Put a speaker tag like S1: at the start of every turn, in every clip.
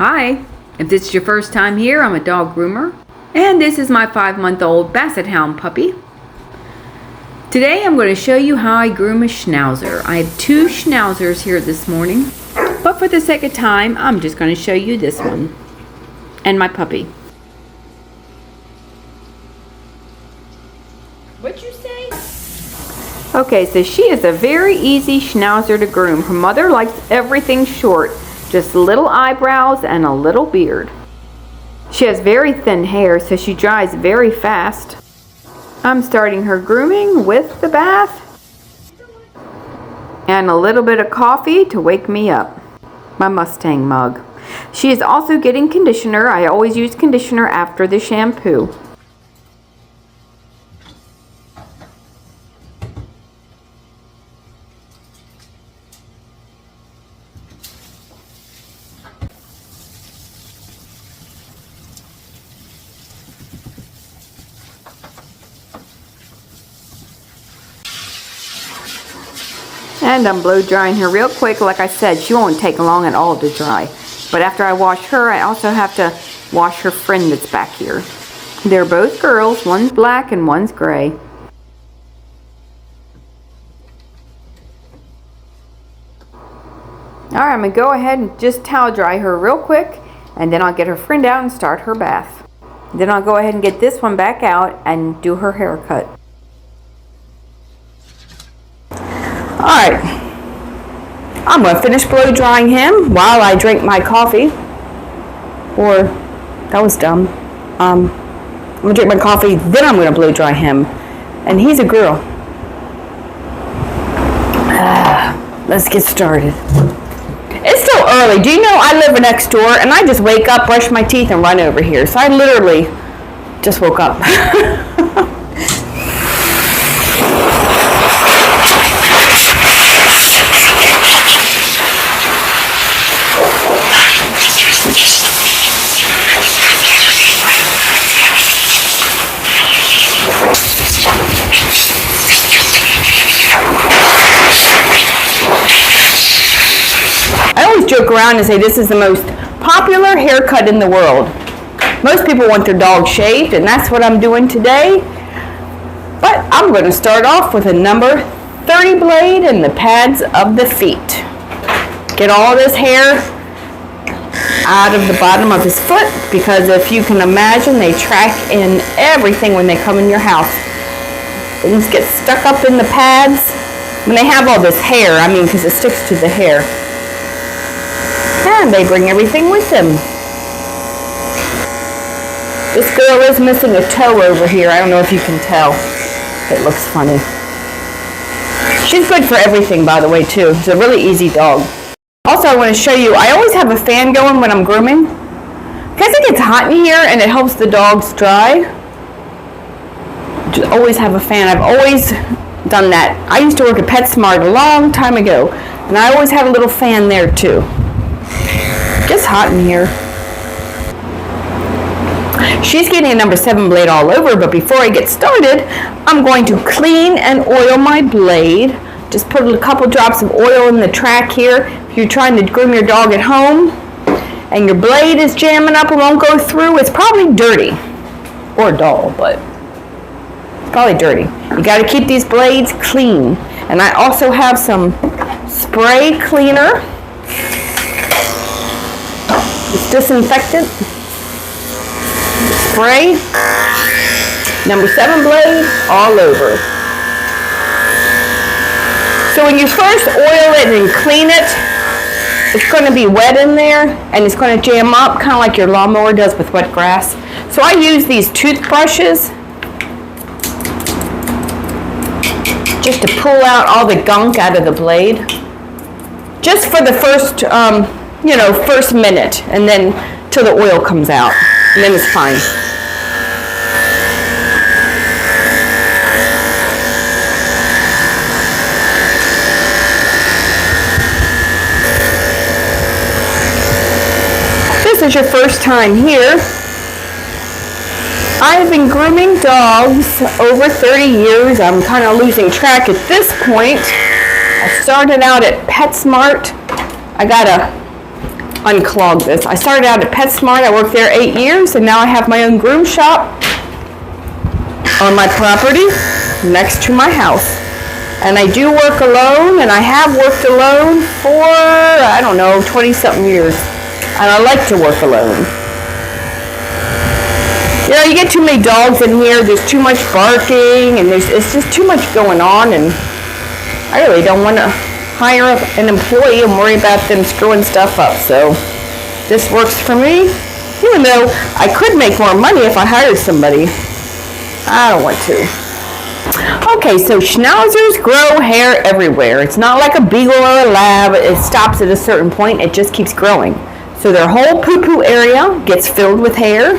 S1: Hi, if this is your first time here, I'm a dog groomer, and this is my 5-month-old Basset Hound puppy. Today I'm going to show you how I groom a Schnauzer. I have 2 Schnauzers here this morning, but for the sake of time, I'm just going to show you this one and my puppy. What'd you say? Okay, so she is a very easy Schnauzer to groom. Her mother likes everything short. Just little eyebrows and a little beard. She has very thin hair, so she dries very fast. I'm starting her grooming with the bath and a little bit of coffee to wake me up. My Mustang mug. She is also getting conditioner. I always use conditioner after the shampoo. And I'm blow drying her real quick. Like I said, she won't take long at all to dry. But after I wash her, I also have to wash her friend that's back here. They're both girls. One's black and one's gray. Alright, I'm going to go ahead and just towel dry her real quick. And then I'll get her friend out and start her bath. Then I'll go ahead and get this one back out and do her haircut. Alright, I'm going to finish blow drying him while I drink my coffee. Or, that was dumb. I'm going to drink my coffee, then I'm going to blow dry him. And he's a girl. Let's get started. It's still early. Do you know I live next door and I just wake up, brush my teeth, and run over here. So I literally just woke up. I always joke around and say this is the most popular haircut in the world. Most people want their dog shaved, and that's what I'm doing today. But I'm going to start off with a number 30 blade in the pads of the feet. Get all this hair out of the bottom of his foot, because if you can imagine, they track in everything when they come in your house. Things get stuck up in the pads. When they have all this hair, I mean, because it sticks to the hair. And they bring everything with them. This girl is missing a toe over here. I don't know if you can tell. It looks funny. She's good for everything, by the way, too. She's a really easy dog. Also, I want to show you, I always have a fan going when I'm grooming. Because it gets hot in here and it helps the dogs dry. Just always have a fan. I've always done that. I used to work at PetSmart a long time ago. And I always had a little fan there, too. Just hot in here. She's getting a number 7 blade all over, but before I get started, I'm going to clean and oil my blade. Just put a couple drops of oil in the track here. If you're trying to groom your dog at home and your blade is jamming up and won't go through, it's probably dirty. Or dull, but it's probably dirty. You got to keep these blades clean. And I also have some spray cleaner. It's disinfectant. Spray. Number 7 blade all over. So when you first oil it and clean it, it's going to be wet in there and it's going to jam up, kind of like your lawnmower does with wet grass. So I use these toothbrushes just to pull out all the gunk out of the blade. Just for the first first minute, and then till the oil comes out, and then it's fine. If this is your first time here, I've been grooming dogs over 30 years. I'm kind of losing track at this point. I started out at PetSmart. I got a unclog this. I started out at PetSmart. I worked there 8 years, and now I have my own groom shop on my property next to my house. And I do work alone, and I have worked alone for, I don't know, 20-something years. And I like to work alone. You know, you get too many dogs in here, there's too much barking, and it's just too much going on, and I really don't want to hire an employee and worry about them screwing stuff up. So this works for me, even though I could make more money if I hired somebody. I don't want to. Okay, so Schnauzers grow hair everywhere. It's not like a beagle or a lab. It stops at a certain point. It just keeps growing. So their whole poo-poo area gets filled with hair.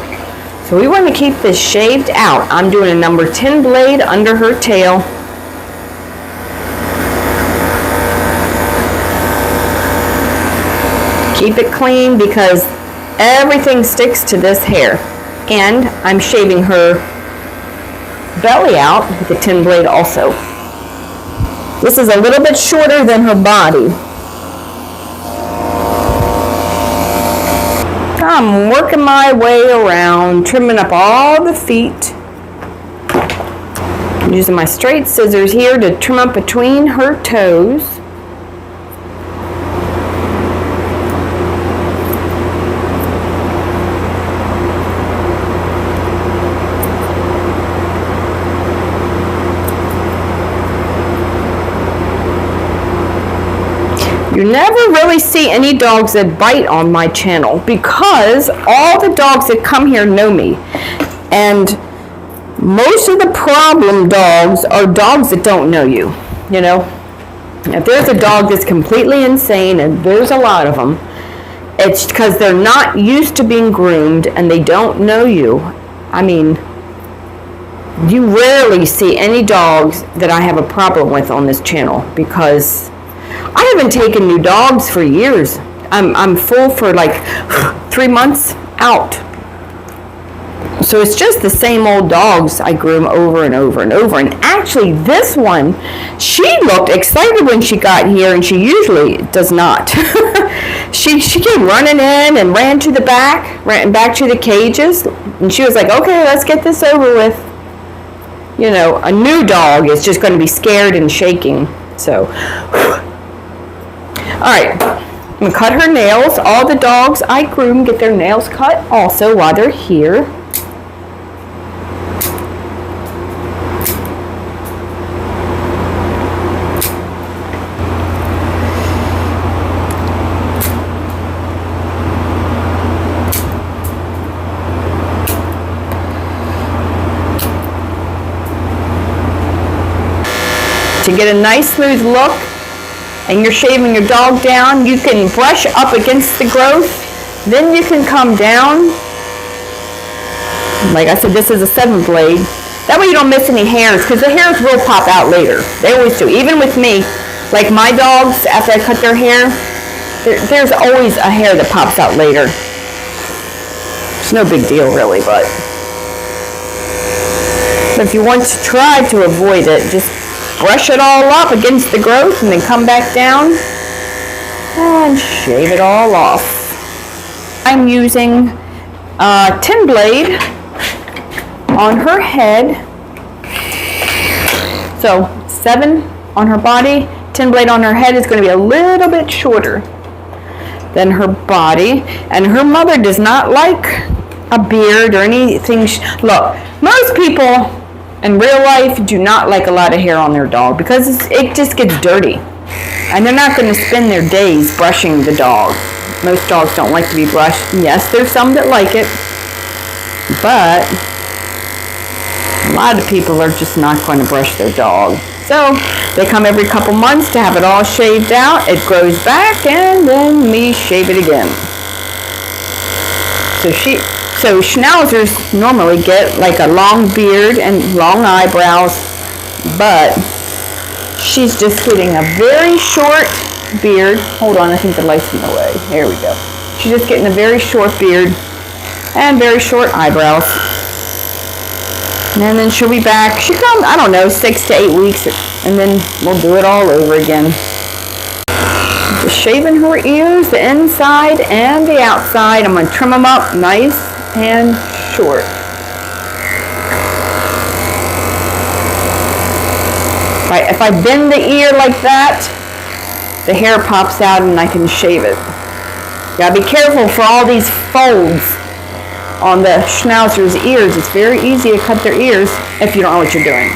S1: So we want to keep this shaved out. I'm doing a number 10 blade under her tail. Keep it clean because everything sticks to this hair. And I'm shaving her belly out with the 10 blade also. This is a little bit shorter than her body. I'm working my way around, trimming up all the feet. I'm using my straight scissors here to trim up between her toes. You never really see any dogs that bite on my channel because all the dogs that come here know me. And most of the problem dogs are dogs that don't know you, you know. If there's a dog that's completely insane, and there's a lot of them, it's because they're not used to being groomed and they don't know you. I mean, you rarely see any dogs that I have a problem with on this channel because I haven't taken new dogs for years. I'm full for like 3 months out. So it's just the same old dogs I groom over and over and over. And actually this one, she looked excited when she got here, and she usually does not. She came running in and ran to the back, ran back to the cages, and she was like, okay, let's get this over with. You know, a new dog is just going to be scared and shaking. So alright, I'm going to cut her nails. All the dogs I groom get their nails cut also while they're here. To get a nice smooth look, and you're shaving your dog down, you can brush up against the growth, then you can come down. Like I said, this is a 7 blade. That way you don't miss any hairs, because the hairs will pop out later. They always do. Even with me, like my dogs, after I cut their hair, there's always a hair that pops out later. It's no big deal really, but if you want to try to avoid it, just brush it all up against the growth and then come back down and shave it all off. I'm using a 10 blade on her head. So 7 on her body, 10 blade on her head is going to be a little bit shorter than her body. And her mother does not like a beard or anything. Look, most people in real life do not like a lot of hair on their dog because it just gets dirty. And they're not going to spend their days brushing the dog. Most dogs don't like to be brushed. Yes, there's some that like it, but a lot of people are just not going to brush their dog. So they come every couple months to have it all shaved out. It grows back, and then we shave it again. So Schnauzers normally get like a long beard and long eyebrows, but she's just getting a very short beard. Hold on, I think the light's in the way. There we go. She's just getting a very short beard and very short eyebrows. And then she'll be back. She comes, I don't know, 6 to 8 weeks, and then we'll do it all over again. Just shaving her ears, the inside and the outside. I'm going to trim them up nice and short. If I bend the ear like that, the hair pops out and I can shave it. You gotta be careful for all these folds on the Schnauzer's ears. It's very easy to cut their ears if you don't know what you're doing.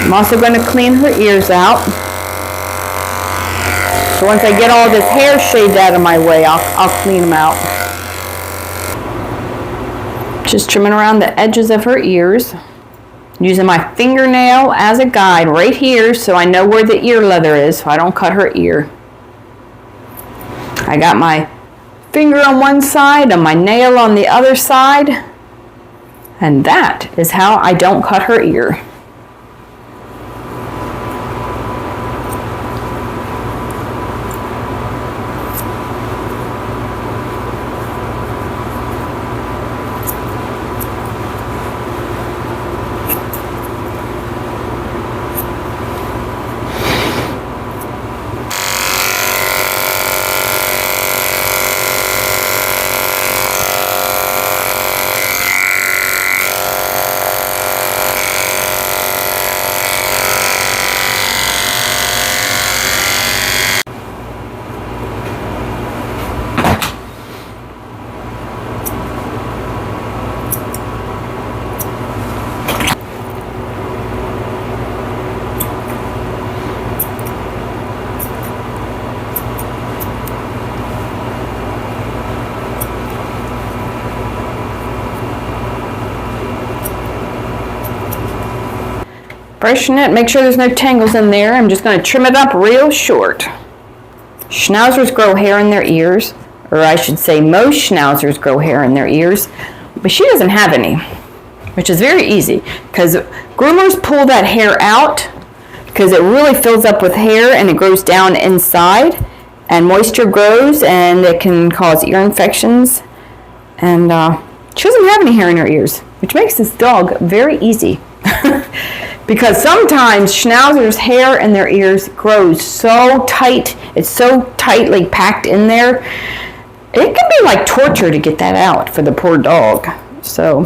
S1: I'm also going to clean her ears out. So once I get all this hair shaved out of my way, I'll clean them out. Just trimming around the edges of her ears. Using my fingernail as a guide right here so I know where the ear leather is so I don't cut her ear. I got my finger on one side and my nail on the other side. And that is how I don't cut her ear. Brushing it, make sure there's no tangles in there. I'm just going to trim it up real short. Schnauzers grow hair in their ears, or I should say most Schnauzers grow hair in their ears, but she doesn't have any, which is very easy because groomers pull that hair out because it really fills up with hair and it grows down inside and moisture grows and it can cause ear infections, and she doesn't have any hair in her ears, which makes this dog very easy. Because sometimes Schnauzer's hair in their ears grows so tight, it's so tightly packed in there, it can be like torture to get that out for the poor dog. So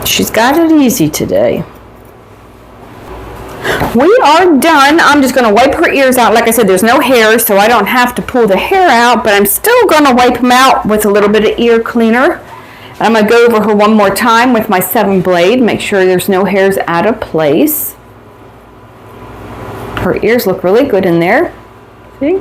S1: she's got it easy today. We are done. I'm just going to wipe her ears out. Like I said, there's no hair, so I don't have to pull the hair out, but I'm still going to wipe them out with a little bit of ear cleaner. I'm going to go over her one more time with my 7 blade, make sure there's no hairs out of place. Her ears look really good in there. See?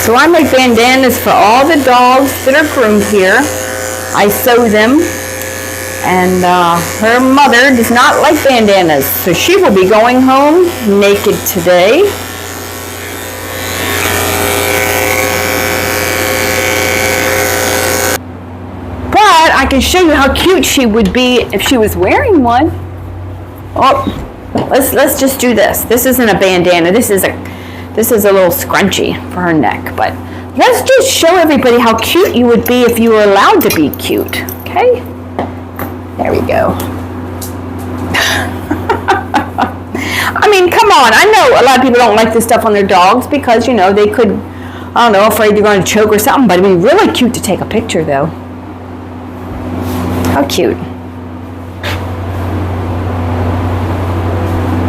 S1: So I make bandanas for all the dogs that are groomed here. I sew them, and her mother does not like bandanas, so she will be going home naked today. But I can show you how cute she would be if she was wearing one. Oh, let's just do this. This isn't a bandana. This is a little scrunchie for her neck, but let's just show everybody how cute you would be if you were allowed to be cute, okay? There we go. I mean, come on. I know a lot of people don't like this stuff on their dogs because, you know, they could, I don't know, afraid they're going to choke or something, but it'd be really cute to take a picture, though. How cute.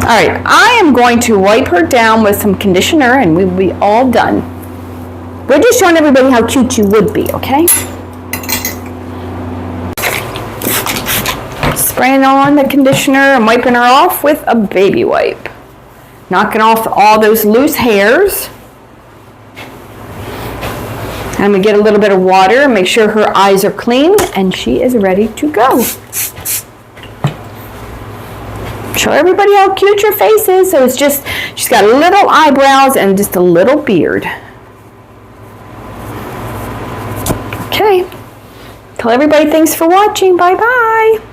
S1: All right, I am going to wipe her down with some conditioner and we'll be all done. We're just showing everybody how cute you would be, okay? Spraying on the conditioner and wiping her off with a baby wipe. Knocking off all those loose hairs. I'm going to get a little bit of water and make sure her eyes are clean and she is ready to go. Show everybody how cute your face is. So it's just, she's got little eyebrows and just a little beard. Tell everybody thanks for watching. Bye-bye.